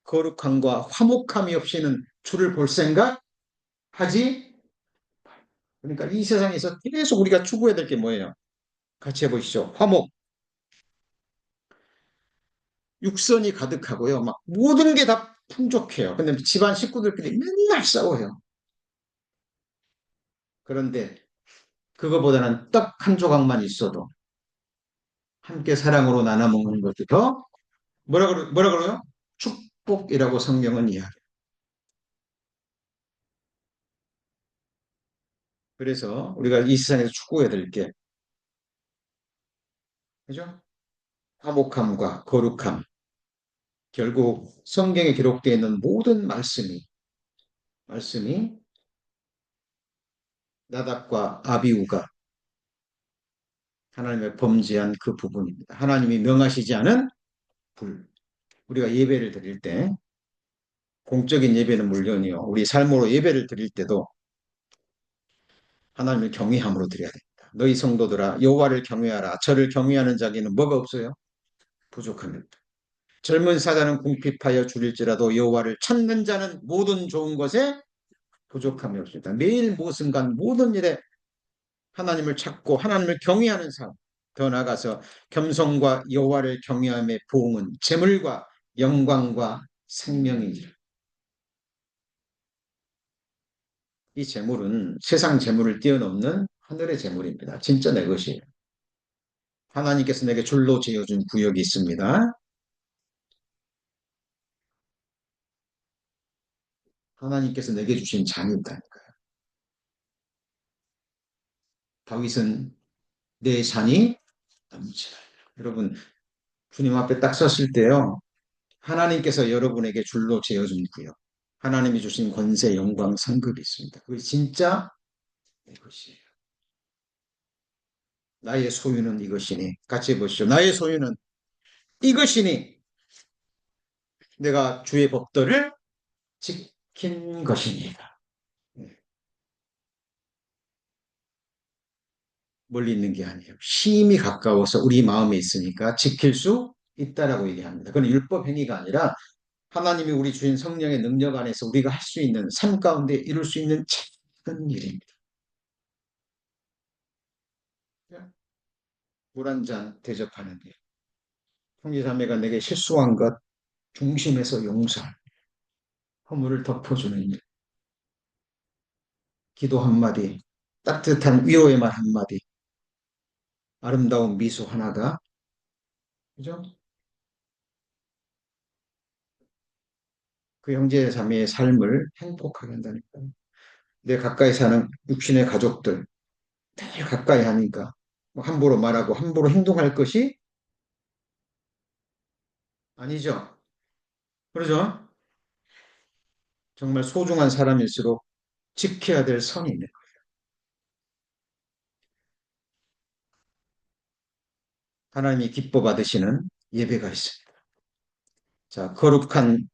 거룩함과 화목함이 없이는 주를 볼 생각 하지. 그러니까 이 세상에서 계속 우리가 추구해야 될 게 뭐예요? 같이 해보시죠. 화목. 육선이 가득하고요. 막 모든 게 다 풍족해요. 근데 집안 식구들끼리 맨날 싸워요. 그런데 그거보다는 떡 한 조각만 있어도 함께 사랑으로 나눠 먹는 것도 더 뭐라 그래요? 축복이라고 성경은 이야기해요. 그래서 우리가 이 세상에서 추구해야 될 게, 그죠? 화목함과 거룩함. 결국 성경에 기록되어 있는 모든 말씀이 나답과 아비우가 하나님의 범죄한 그 부분입니다. 하나님이 명하시지 않은 불. 우리가 예배를 드릴 때, 공적인 예배는 물론이요. 우리 삶으로 예배를 드릴 때도 하나님을 경외함으로 드려야 됩니다. 너희 성도들아 여호와를 경외하라. 저를 경외하는 자에게는 뭐가 없어요? 부족합니다. 젊은 사자는 궁핍하여 줄일지라도 여호와를 찾는 자는 모든 좋은 것에 부족함이 없습니다. 매일 모순간 모든 일에 하나님을 찾고 하나님을 경외하는 삶. 더 나아가서 겸손과 여호와를 경외함의 보응은 재물과 영광과 생명이니라. 이 재물은 세상 재물을 뛰어넘는 하늘의 재물입니다. 진짜 내 것이에요. 하나님께서 내게 줄로 지어준 구역이 있습니다. 하나님께서 내게 주신 잔이다니까요. 다윗은 내 잔이 넘치라. 여러분 주님 앞에 딱 섰을 때요. 하나님께서 여러분에게 줄로 지어준 구역. 하나님이 주신 권세, 영광, 상급이 있습니다. 그게 진짜 내 것이에요. 나의 소유는 이것이니 같이 해보시죠. 나의 소유는 이것이니 내가 주의 법도를 지킨 것입니다. 네, 멀리 있는 게 아니에요. 심히 가까워서 우리 마음에 있으니까 지킬 수 있다라고 얘기합니다. 그건 율법 행위가 아니라 하나님이 우리 주인 성령의 능력 안에서 우리가 할 수 있는 삶 가운데 이룰 수 있는 작은 일입니다. 물 한 잔 대접하는 일. 형제자매가 내게 실수한 것 중심에서 용서할 허물을 덮어주는 일. 기도 한마디, 따뜻한 위로의 말 한마디, 아름다운 미소 하나가, 그죠? 그 형제 자매의 삶을 행복하게 한다니까요. 내 가까이 사는 육신의 가족들, 늘 가까이 하니까 뭐 함부로 말하고 함부로 행동할 것이 아니죠. 그러죠? 정말 소중한 사람일수록 지켜야 될 선이 있는 거예요. 하나님이 기뻐 받으시는 예배가 있습니다. 자, 거룩한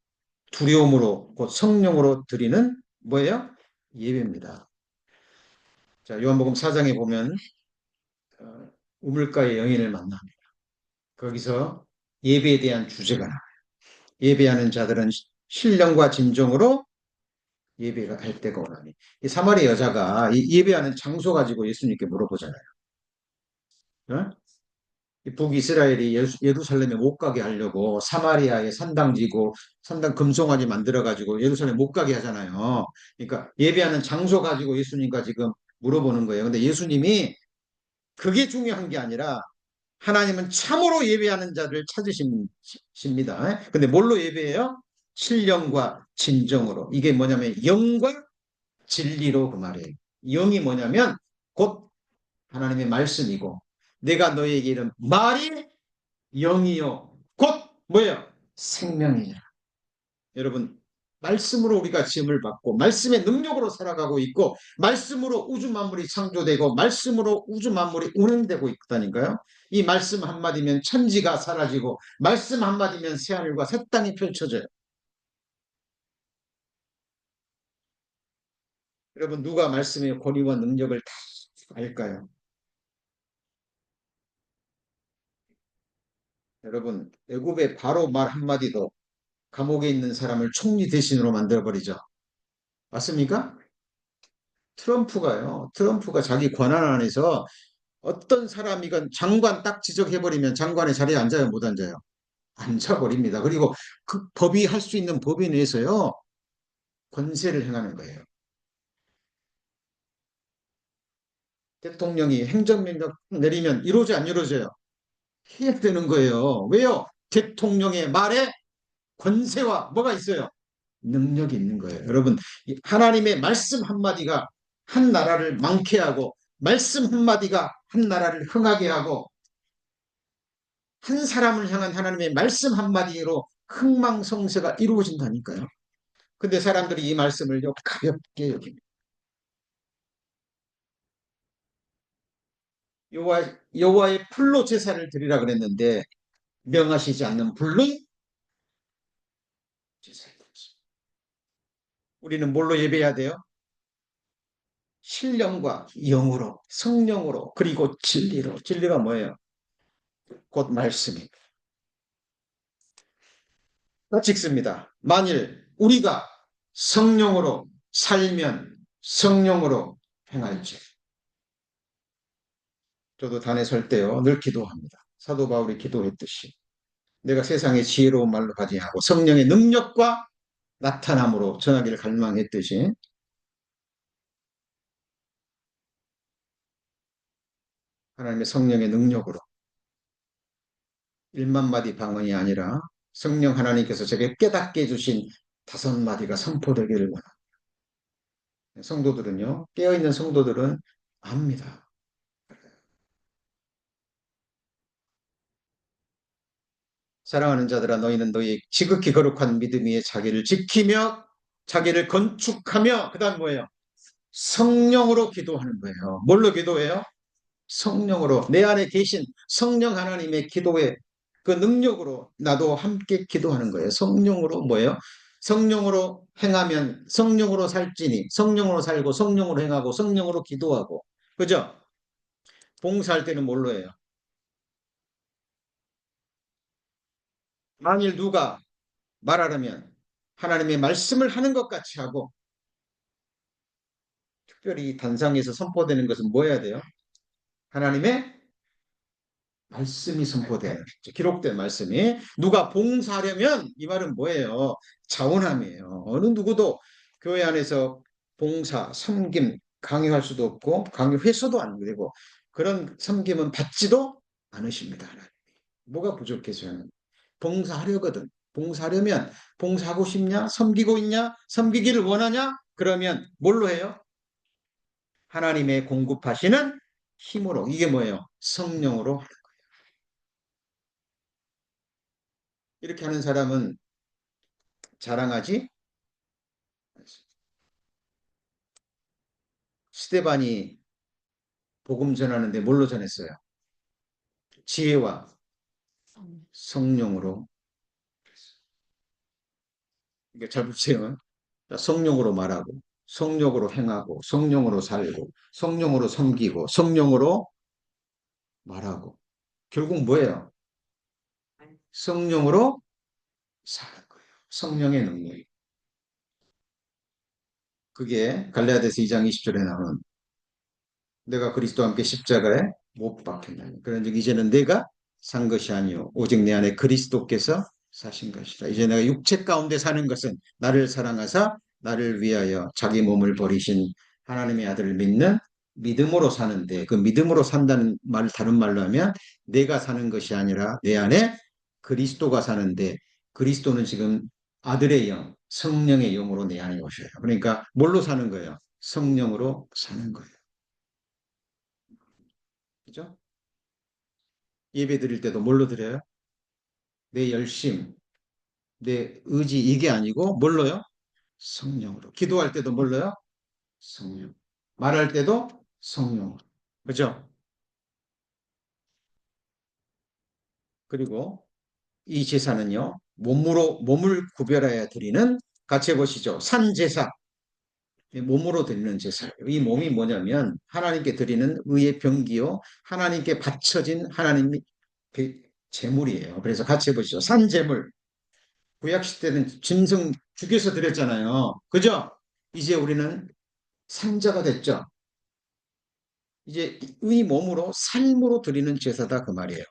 두려움으로 곧 성령으로 드리는 뭐예요? 예배입니다. 자, 요한복음 4장에 보면 어, 우물가의 여인을 만납니다. 거기서 예배에 대한 주제가 나와요. 예배하는 자들은 신령과 진정으로 예배가 할 때가 오나니. 이 사마리 여자가 이 예배하는 장소 가지고 예수님께 물어보잖아요. 어? 이 북이스라엘이 예루살렘에 못 가게 하려고 사마리아에 산당지고 산당 금송아지 만들어 가지고 예루살렘 못 가게 하잖아요. 그러니까 예배하는 장소 가지고 예수님과 지금 물어보는 거예요. 근데 예수님이 그게 중요한 게 아니라 하나님은 참으로 예배하는 자를 찾으십니다. 근데 뭘로 예배해요? 신령과 진정으로. 이게 뭐냐면 영과 진리로 그 말이에요. 영이 뭐냐면 곧 하나님의 말씀이고 내가 너에게 이른 말이 영이요 곧 뭐예요? 생명이니라. 여러분 말씀으로 우리가 지음을 받고 말씀의 능력으로 살아가고 있고 말씀으로 우주 만물이 창조되고 말씀으로 우주 만물이 운행되고 있다니까요. 이 말씀 한마디면 천지가 사라지고 말씀 한마디면 새하늘과 새 땅이 펼쳐져요. 여러분 누가 말씀의 권위와 능력을 다 알까요? 여러분 애굽의 바로 말 한마디도 감옥에 있는 사람을 총리 대신으로 만들어버리죠. 맞습니까? 트럼프가 자기 권한 안에서 어떤 사람이건 장관 딱 지적해버리면 장관의 자리에 앉아요, 못 앉아요? 앉아버립니다. 그리고 그 법이 할 수 있는 법에 내에서요, 권세를 행하는 거예요. 대통령이 행정명령 내리면 이루어져 안 이루어져요? 해야 되는 거예요. 왜요? 대통령의 말에 권세와 뭐가 있어요? 능력이 있는 거예요. 여러분, 하나님의 말씀 한마디가 한 나라를 망케 하고, 말씀 한마디가 한 나라를 흥하게 하고, 한 사람을 향한 하나님의 말씀 한마디로 흥망성쇠가 이루어진다니까요. 근데 사람들이 이 말씀을 가볍게 여깁니다. 여호와의 불로 제사를 드리라 그랬는데 명하시지 않는 불로 제사를 드렸습니다. 우리는 뭘로 예배해야 돼요? 신령과 영으로, 성령으로, 그리고 진리로. 진리가 뭐예요? 곧 말씀입니다. 찍습니다. 만일 우리가 성령으로 살면 성령으로 행할지. 저도 단에 설 때요, 늘 기도합니다. 사도 바울이 기도했듯이. 내가 세상의 지혜로운 말로 하지 않고 성령의 능력과 나타남으로 전하기를 갈망했듯이 하나님의 성령의 능력으로 1만 마디 방언이 아니라 성령 하나님께서 제게 깨닫게 해주신 5마디가 선포되기를 원합니다. 성도들은요, 깨어있는 성도들은 압니다. 사랑하는 자들아 너희는 너희 지극히 거룩한 믿음 위에 자기를 지키며 자기를 건축하며 그 다음 뭐예요? 성령으로 기도하는 거예요. 뭘로 기도해요? 성령으로 내 안에 계신 성령 하나님의 기도의 그 능력으로 나도 함께 기도하는 거예요. 성령으로 뭐예요? 성령으로 행하면 성령으로 살지니 성령으로 살고 성령으로 행하고 성령으로 기도하고 그죠? 봉사할 때는 뭘로 해요? 만일 누가 말하려면 하나님의 말씀을 하는 것 같이 하고 특별히 단상에서 선포되는 것은 뭐 해야 돼요? 하나님의 말씀이 선포되는 기록된 말씀이 누가 봉사하려면 이 말은 뭐예요? 자원함이에요. 어느 누구도 교회 안에서 봉사, 섬김 강요할 수도 없고 강요해서도 안 되고 그런 섬김은 받지도 않으십니다. 하나님. 뭐가 부족해서요? 봉사하려거든. 봉사하려면 봉사하고 싶냐? 섬기고 있냐? 섬기기를 원하냐? 그러면 뭘로 해요? 하나님의 공급하시는 힘으로. 이게 뭐예요? 성령으로. 이렇게 하는 사람은 자랑하지? 스테반이 복음 전하는데 뭘로 전했어요? 지혜와 성령으로. 이게 잘 보세요. 성령으로 말하고 성령으로 행하고 성령으로 살고 성령으로 섬기고 성령으로 말하고 결국 뭐예요? 성령으로 사는 거예요. 성령의 능력. 그게 갈라디아서 2장 20절에 나오는 내가 그리스도와 함께 십자가에 못 박혔나니 그런즉 이제는 내가 산 것이 아니요 오직 내 안에 그리스도께서 사신 것이다. 이제 내가 육체 가운데 사는 것은 나를 사랑하사 나를 위하여 자기 몸을 버리신 하나님의 아들을 믿는 믿음으로 사는데 그 믿음으로 산다는 말 다른 말로 하면 내가 사는 것이 아니라 내 안에 그리스도가 사는데 그리스도는 지금 아들의 영, 성령의 영으로 내 안에 오셔요. 그러니까 뭘로 사는 거예요? 성령으로 사는 거예요. 그죠? 예배 드릴 때도 뭘로 드려요? 내 열심, 내 의지 이게 아니고 뭘로요? 성령으로. 기도할 때도 뭘로요? 성령. 말할 때도 성령으로. 그죠? 그리고 이 제사는요, 몸을 구별하여 드리는 같이 해보시죠. 산제사. 몸으로 드리는 제사예요. 이 몸이 뭐냐면 하나님께 드리는 의의 병기요. 하나님께 바쳐진 하나님의 제물이에요. 그래서 같이 해보시죠. 산제물. 구약시대는 짐승 죽여서 드렸잖아요. 그죠? 이제 우리는 산자가 됐죠. 이제 이 몸으로 삶으로 드리는 제사다 그 말이에요.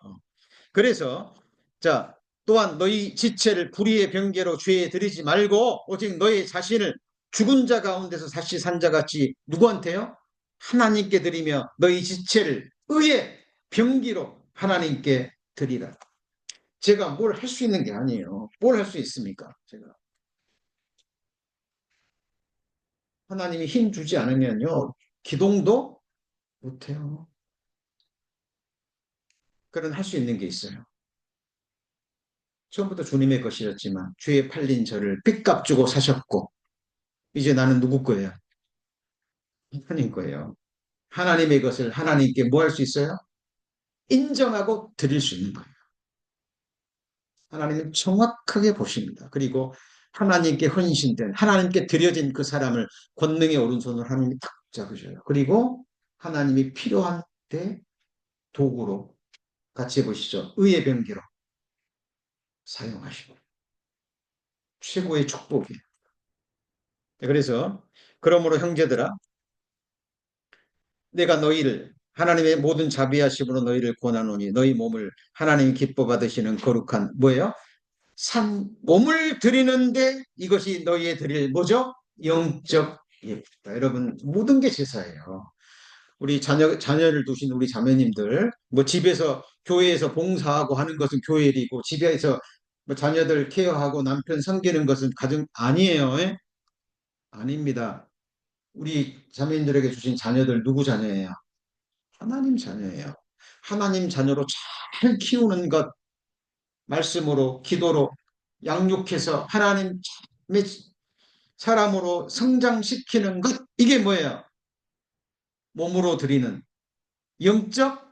그래서 자 또한 너희 지체를 불의의 병계로 죄에 드리지 말고 오직 너희 자신을 죽은 자 가운데서 다시 산 자같이 누구한테요? 하나님께 드리며 너희 지체를 의의 병기로 하나님께 드리라. 제가 뭘 할 수 있는 게 아니에요. 뭘 할 수 있습니까? 제가 하나님이 힘 주지 않으면요 기동도 못해요. 그런 할 수 있는 게 있어요. 처음부터 주님의 것이었지만 죄에 팔린 저를 빚값 주고 사셨고 이제 나는 누구 거예요? 하나님 거예요. 하나님의 것을 하나님께 뭐 할 수 있어요? 인정하고 드릴 수 있는 거예요. 하나님은 정확하게 보십니다. 그리고 하나님께 헌신된 하나님께 드려진 그 사람을 권능의 오른손으로 하나님이 탁 잡으셔요. 그리고 하나님이 필요한 때 도구로 같이 해보시죠. 의의 병기로 사용하시고 최고의 축복이에요. 그래서 그러므로 형제들아 내가 너희를 하나님의 모든 자비하심으로 너희를 권하노니 너희 몸을 하나님 기뻐 받으시는 거룩한 뭐예요? 산 몸을 드리는데 이것이 너희의 드릴 뭐죠? 영적 예배다. 여러분 모든 게 제사예요. 우리 자녀를 두신 우리 자매님들 뭐 집에서 교회에서 봉사하고 하는 것은 교회 일이고 집에서 뭐 자녀들 케어하고 남편 섬기는 것은 가정 아니에요. 예? 아닙니다. 우리 자매님들에게 주신 자녀들 누구 자녀예요? 하나님 자녀예요. 하나님 자녀로 잘 키우는 것, 말씀으로, 기도로 양육해서 하나님의 사람으로 성장시키는 것, 이게 뭐예요? 몸으로 드리는 영적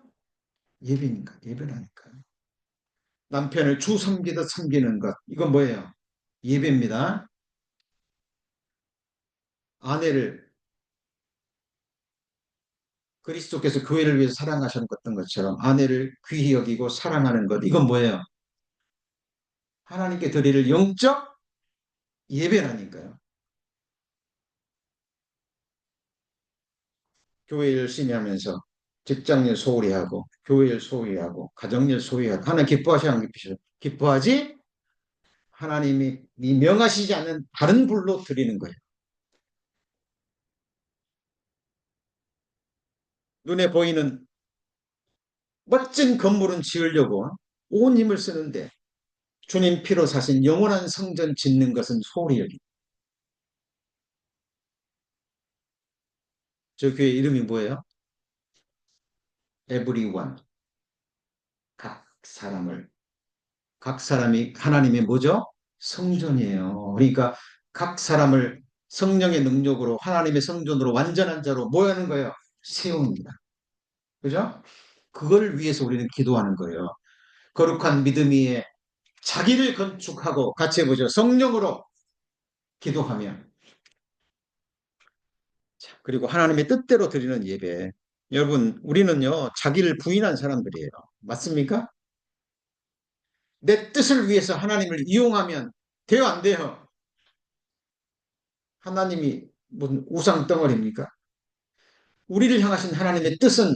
예배니까, 예배라니까요. 남편을 주 섬기듯 섬기는 것, 이건 뭐예요? 예배입니다. 아내를 그리스도께서 교회를 위해서 사랑하셨던 것처럼 아내를 귀히 여기고 사랑하는 것, 이건 뭐예요? 하나님께 드릴 영적 예배라니까요. 교회 열심히 하면서 직장일 소홀히 하고 교회 일 소홀히 하고 가정일 소홀히 하고 하나님 기뻐하시 안 기쁘시죠? 기뻐하지 하나님이 명하시지 않는 다른 불로 드리는 거예요. 눈에 보이는 멋진 건물은 지으려고 온 힘을 쓰는데 주님 피로 사신 영원한 성전 짓는 것은 소홀히 여기. 저 교회 이름이 뭐예요? Everyone. 각 사람을 각 사람이 하나님의 뭐죠? 성전이에요. 그러니까 각 사람을 성령의 능력으로 하나님의 성전으로 완전한 자로 뭐 하는 거예요? 세웁니다. 그죠? 그걸 위해서 우리는 기도하는 거예요. 거룩한 믿음 위에 자기를 건축하고 같이 해보죠. 성령으로 기도하면 그리고 하나님의 뜻대로 드리는 예배. 여러분, 우리는요, 자기를 부인한 사람들이에요. 맞습니까? 내 뜻을 위해서 하나님을 이용하면 돼요, 안 돼요? 하나님이 무슨 우상 덩어리입니까? 우리를 향하신 하나님의 뜻은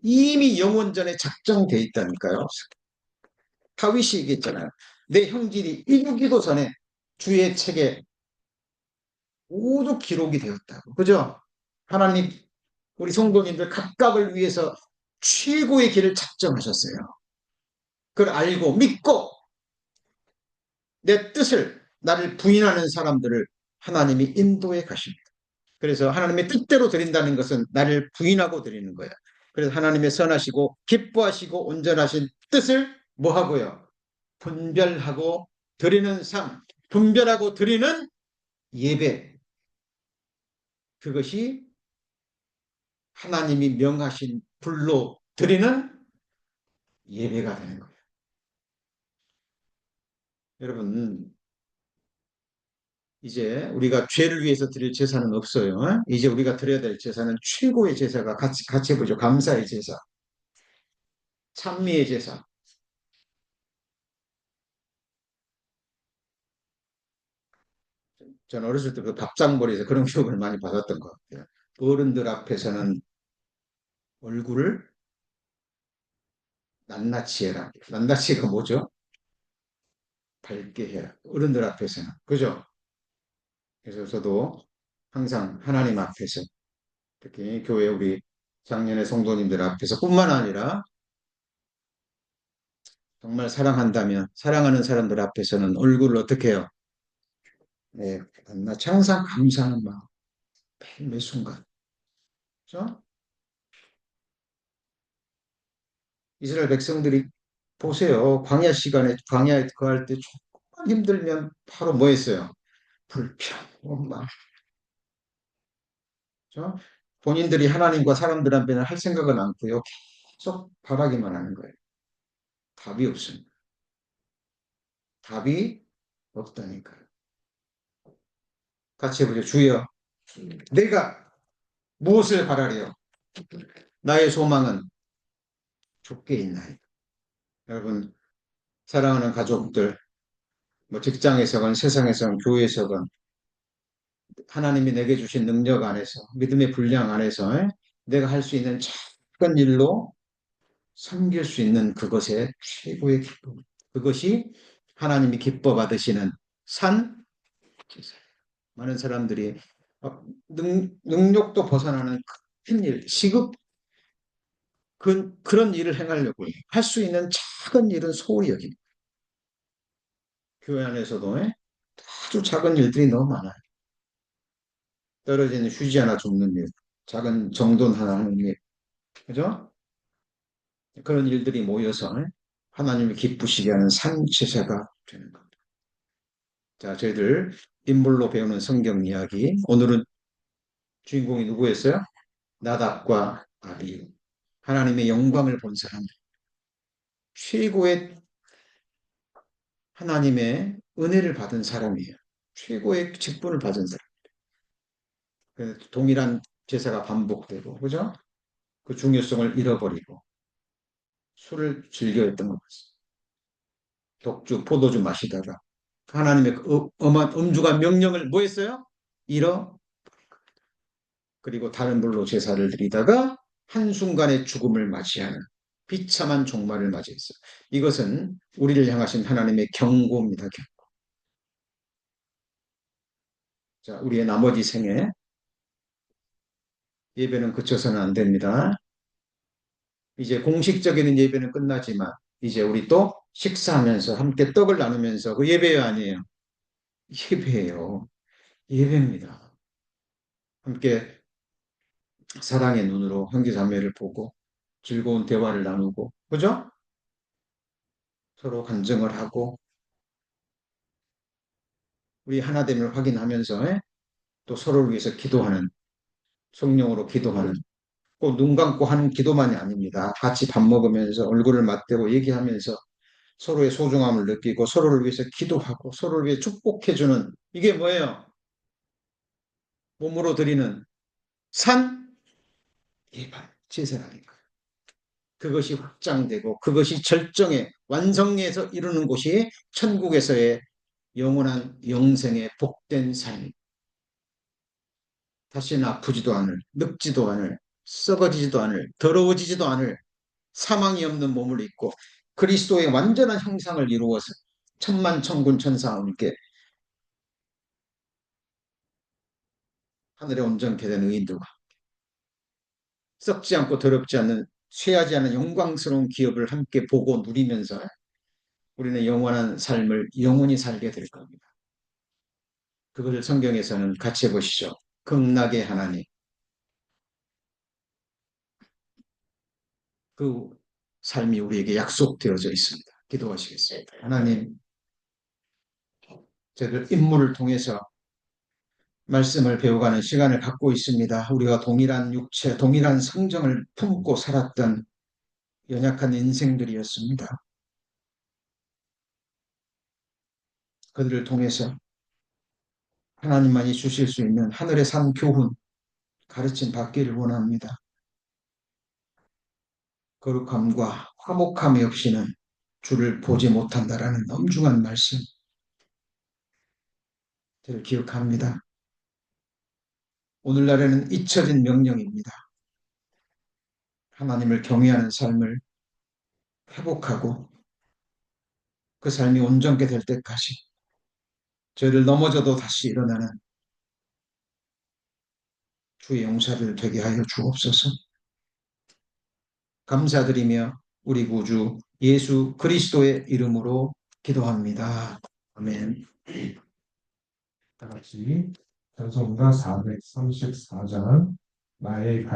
이미 영원전에 작정돼 있다니까요. 다윗이 얘기했잖아요. 내 형질이 이루기도 전에 주의 책에 모두 기록이 되었다고. 그죠? 하나님, 우리 성도님들 각각을 위해서 최고의 길을 작정하셨어요. 그걸 알고 믿고 내 뜻을 나를 부인하는 사람들을 하나님이 인도해 가십니다. 그래서 하나님의 뜻대로 드린다는 것은 나를 부인하고 드리는 거예요. 그래서 하나님의 선하시고 기뻐하시고 온전하신 뜻을 뭐 하고요? 분별하고 드리는 삶, 분별하고 드리는 예배. 그것이 하나님이 명하신 불로 드리는 예배가 되는 거예요. 여러분, 이제 우리가 죄를 위해서 드릴 제사는 없어요. 이제 우리가 드려야 될 제사는 최고의 제사가 같이 해보죠. 감사의 제사, 찬미의 제사. 저는 어렸을 때 그 밥상머리에서 그런 교육을 많이 받았던 것 같아요. 어른들 앞에서는 얼굴을 낱낱이 해라. 낱낱이가 뭐죠? 밝게 해라. 어른들 앞에서는. 그죠? 그래서 저도 항상 하나님 앞에서 특히 교회 우리 작년의 성도님들 앞에서 뿐만 아니라 정말 사랑한다면 사랑하는 사람들 앞에서는 얼굴을 어떻게 해요? 네, 낱낱이 항상 감사하는 마음. 매 순간. 그죠? 이스라엘 백성들이 보세요. 광야 시간에 광야에 거할 때 조금만 힘들면 바로 뭐 했어요? 불평, 원망. 그죠? 본인들이 하나님과 사람들 앞에는 할 생각은 않고요. 계속 바라기만 하는 거예요. 답이 없습니다. 답이 없다니까요. 같이 해보죠. 주여, 내가 무엇을 바라리요? 나의 소망은 주께 있나이다. 여러분, 사랑하는 가족들, 뭐 직장에서건 세상에서건 교회에서건 하나님이 내게 주신 능력 안에서 믿음의 분량 안에서 내가 할 수 있는 작은 일로 섬길 수 있는 그것의 최고의 기쁨. 그것이 하나님이 기뻐 받으시는 산 제사. 많은 사람들이 능력도 벗어나는 큰 일, 시급 그런 일을 행하려고 할 수 있는 작은 일은 소홀히 여깁니다. 교회 안에서도 아주 작은 일들이 너무 많아요. 떨어지는 휴지 하나 줍는 일, 작은 정돈 하나 하는 일, 그죠? 그런 일들이 모여서 하나님을 기쁘시게 하는 산제사가 되는 겁니다. 자, 저희들 인물로 배우는 성경 이야기. 오늘은 주인공이 누구였어요? 나답과 아비유. 하나님의 영광을 본 사람, 최고의 하나님의 은혜를 받은 사람이에요. 최고의 직분을 받은 사람. 동일한 제사가 반복되고, 그죠? 그 중요성을 잃어버리고 술을 즐겨 했던 것 같습니다. 독주, 포도주 마시다가 하나님의 그 엄한 엄중한 명령을 뭐 했어요? 잃어 그리고 다른 불로 제사를 드리다가 한순간의 죽음을 맞이하는 비참한 종말을 맞이했어요. 이것은 우리를 향하신 하나님의 경고입니다. 자, 우리의 나머지 생에 예배는 그쳐서는 안 됩니다. 이제 공식적인 예배는 끝나지만 이제 우리 또 식사하면서 함께 떡을 나누면서 그 예배요 아니에요? 예배예요. 예배입니다. 함께 사랑의 눈으로 형제자매를 보고 즐거운 대화를 나누고 그죠? 서로 간증을 하고 우리 하나됨을 확인하면서 또 서로를 위해서 기도하는 성령으로 기도하는 꼭 눈 감고 하는 기도만이 아닙니다. 같이 밥 먹으면서 얼굴을 맞대고 얘기하면서 서로의 소중함을 느끼고 서로를 위해서 기도하고 서로를 위해 축복해주는 이게 뭐예요? 몸으로 드리는 산 예발 제사라니까. 그것이 확장되고 그것이 절정에 완성에서 이루는 곳이 천국에서의 영원한 영생의 복된 삶. 다시는 아프지도 않을, 늙지도 않을, 썩어지지도 않을, 더러워지지도 않을 사망이 없는 몸을 입고 그리스도의 완전한 형상을 이루어서 천만 천군 천사와 함께 하늘에 온전케 된 의인들과 썩지 않고 더럽지 않는 쇠하지 않은 영광스러운 기업을 함께 보고 누리면서 우리는 영원한 삶을 영원히 살게 될 겁니다. 그것을 성경에서는 같이 해보시죠. 극락의 하나님. 그 삶이 우리에게 약속되어져 있습니다. 기도하시겠습니다. 하나님, 저희들 인물을 통해서 말씀을 배워가는 시간을 갖고 있습니다. 우리가 동일한 육체, 동일한 성정을 품고 살았던 연약한 인생들이었습니다. 그들을 통해서 하나님만이 주실 수 있는 하늘의 산 교훈, 가르침 받기를 원합니다. 거룩함과 화목함이 없이는 주를 보지 못한다라는 엄중한 말씀, 저를 기억합니다. 오늘날에는 잊혀진 명령입니다. 하나님을 경외하는 삶을 회복하고 그 삶이 온전케 될 때까지 저희를 넘어져도 다시 일어나는 주의 용사들 되게 하여 주옵소서. 감사드리며 우리 구주 예수 그리스도의 이름으로 기도합니다. 아멘. 다 같이 찬송가 434장 나의